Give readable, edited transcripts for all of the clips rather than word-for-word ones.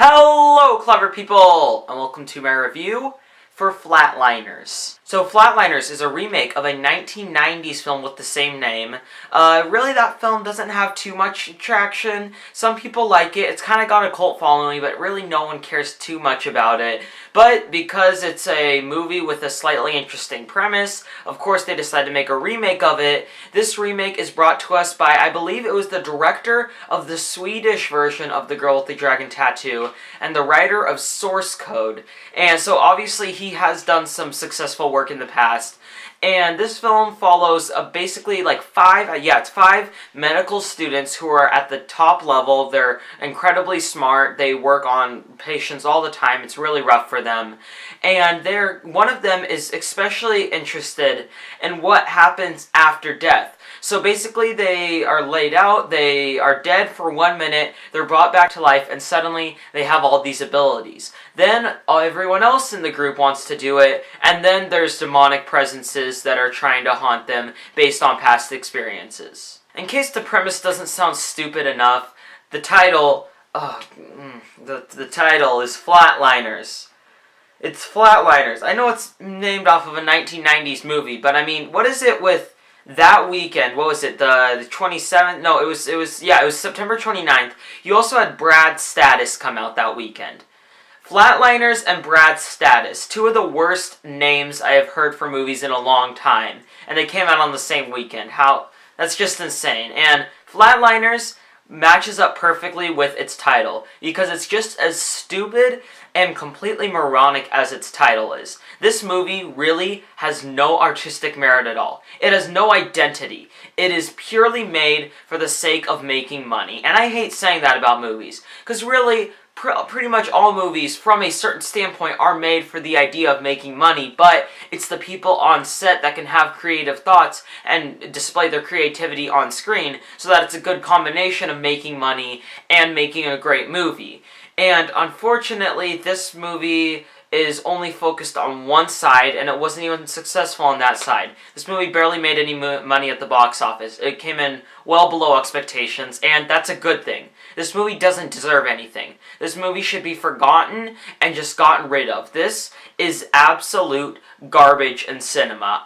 Hello, clever people, and welcome to my review for Flatliners. So Flatliners is a remake of a 1990s film with the same name. Really, that film doesn't have too much traction. Some people like it. It's kind of got a cult following, but really no one cares too much about it. But because it's a movie with a slightly interesting premise, of course they decided to make a remake of it. This remake is brought to us by, I believe it was the director of the Swedish version of The Girl with the Dragon Tattoo, and the writer of Source Code. And so obviously he has done some successful work in the past. And this film follows basically like five medical students who are at the top level. They're incredibly smart. They work on patients all the time. It's really rough for them. And one of them is especially interested in what happens after death. So basically they are laid out, they are dead for 1 minute, they're brought back to life, and suddenly they have all these abilities. Then everyone else in the group wants to do it, and then there's demonic presences that are trying to haunt them based on past experiences. In case the premise doesn't sound stupid enough, the title, the title is Flatliners. It's Flatliners. I know it's named off of a 1990s movie, but I mean, what is it with that weekend? What was it? The 27th? No, it was September 29th. You also had Brad's Status come out that weekend. Flatliners and Brad's Status, two of the worst names I have heard for movies in a long time, and they came out on the same weekend. That's just insane. And Flatliners matches up perfectly with its title, because it's just as stupid and completely moronic as its title is. This movie really has no artistic merit at all. It has no identity. It is purely made for the sake of making money. And I hate saying that about movies, because really, pretty much all movies, from a certain standpoint, are made for the idea of making money, but it's the people on set that can have creative thoughts and display their creativity on screen, so that it's a good combination of making money and making a great movie. And unfortunately, this movie is only focused on one side, and it wasn't even successful on that side. This movie barely made any money at the box office. It came in well below expectations, and that's a good thing. This movie doesn't deserve anything. This movie should be forgotten and just gotten rid of. This is absolute garbage in cinema.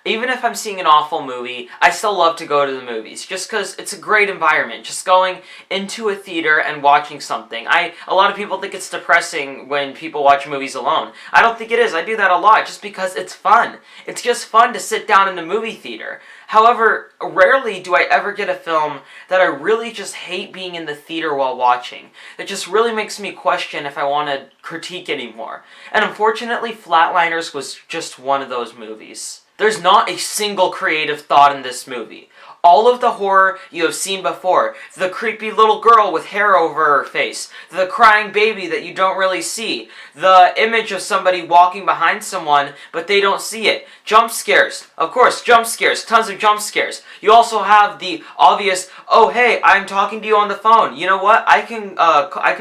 Even if I'm seeing an awful movie, I still love to go to the movies, just because it's a great environment. Just going into a theater and watching something. A lot of people think it's depressing when people watch movies alone. I don't think it is. I do that a lot just because it's fun. It's just fun to sit down in the movie theater. However, rarely do I ever get a film that I really just hate being in the theater while watching. It just really makes me question if I want to critique anymore. And unfortunately, Flatliners was just one of those movies. There's not a single creative thought in this movie. All of the horror you have seen before, the creepy little girl with hair over her face, the crying baby that you don't really see, the image of somebody walking behind someone but they don't see it, jump scares, of course, jump scares, tons of jump scares. You also have the obvious, oh hey, I'm talking to you on the phone, you know what, I can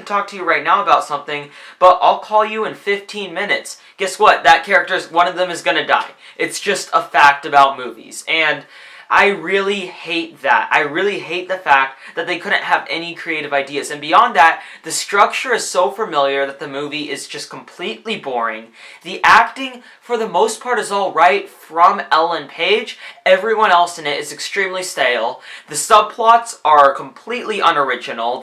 talk to you right now about something, but I'll call you in 15 minutes. Guess what, one of them is gonna die. It's just a fact about movies, and I really hate that. I really hate the fact that they couldn't have any creative ideas. And beyond that, the structure is so familiar that the movie is just completely boring. The acting, for the most part, is alright from Ellen Page. Everyone else in it is extremely stale. The subplots are completely unoriginal.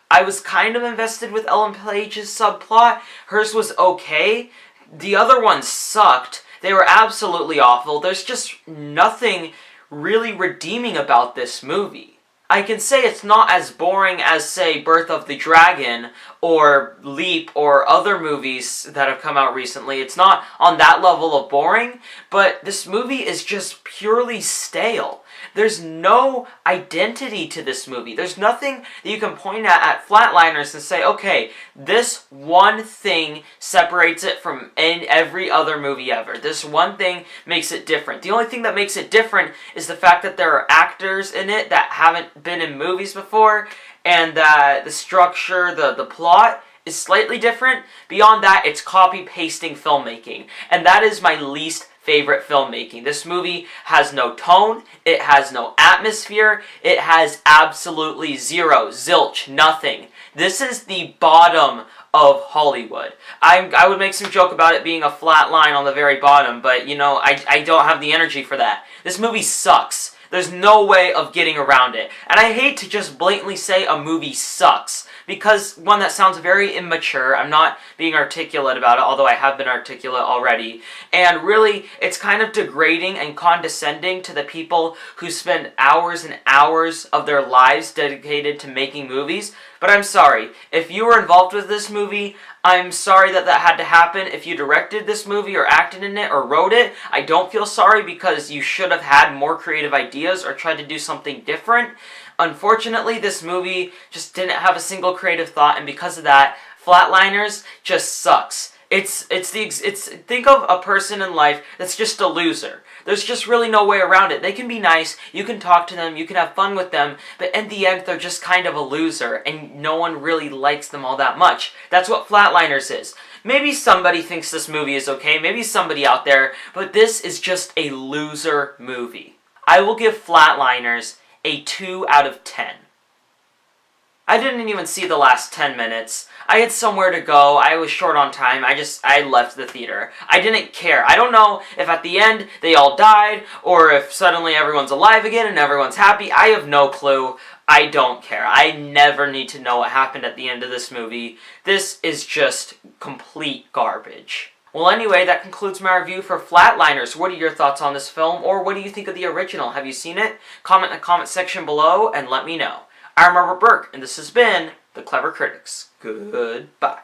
I was kind of invested with Ellen Page's subplot. Hers was okay. The other ones sucked. They were absolutely awful. There's just nothing really redeeming about this movie. I can say it's not as boring as, say, Birth of the Dragon or Leap or other movies that have come out recently. It's not on that level of boring, but this movie is just purely stale. There's no identity to this movie. There's nothing that you can point at Flatliners and say, okay, this one thing separates it from every other movie ever. This one thing makes it different. The only thing that makes it different is the fact that there are actors in it that haven't been in movies before, and that the structure, the plot is slightly different. Beyond that, it's copy-pasting filmmaking, and that is my least favorite filmmaking. This movie has no tone, it has no atmosphere, it has absolutely zero, zilch, nothing. This is the bottom of Hollywood. I would make some joke about it being a flat line on the very bottom, but you know, I don't have the energy for that. This movie sucks. There's no way of getting around it. And I hate to just blatantly say a movie sucks, because, one, that sounds very immature. I'm not being articulate about it, although I have been articulate already. And really, it's kind of degrading and condescending to the people who spend hours and hours of their lives dedicated to making movies. But I'm sorry, if you were involved with this movie, I'm sorry that that had to happen. If you directed this movie or acted in it or wrote it, I don't feel sorry, because you should have had more creative ideas or tried to do something different. Unfortunately, this movie just didn't have a single creative thought, and because of that, Flatliners just sucks. Think of a person in life that's just a loser. There's just really no way around it. They can be nice, you can talk to them, you can have fun with them, but in the end, they're just kind of a loser, and no one really likes them all that much. That's what Flatliners is. Maybe somebody thinks this movie is okay, maybe somebody out there, but this is just a loser movie. I will give Flatliners a 2 out of 10. I didn't even see the last 10 minutes. I had somewhere to go, I was short on time, I left the theater. I didn't care. I don't know if at the end they all died, or if suddenly everyone's alive again and everyone's happy. I have no clue. I don't care. I never need to know what happened at the end of this movie. This is just complete garbage. Well, anyway, that concludes my review for Flatliners. What are your thoughts on this film, or what do you think of the original? Have you seen it? Comment in the comment section below and let me know. I'm Robert Burke, and this has been The Clever Critics. Goodbye.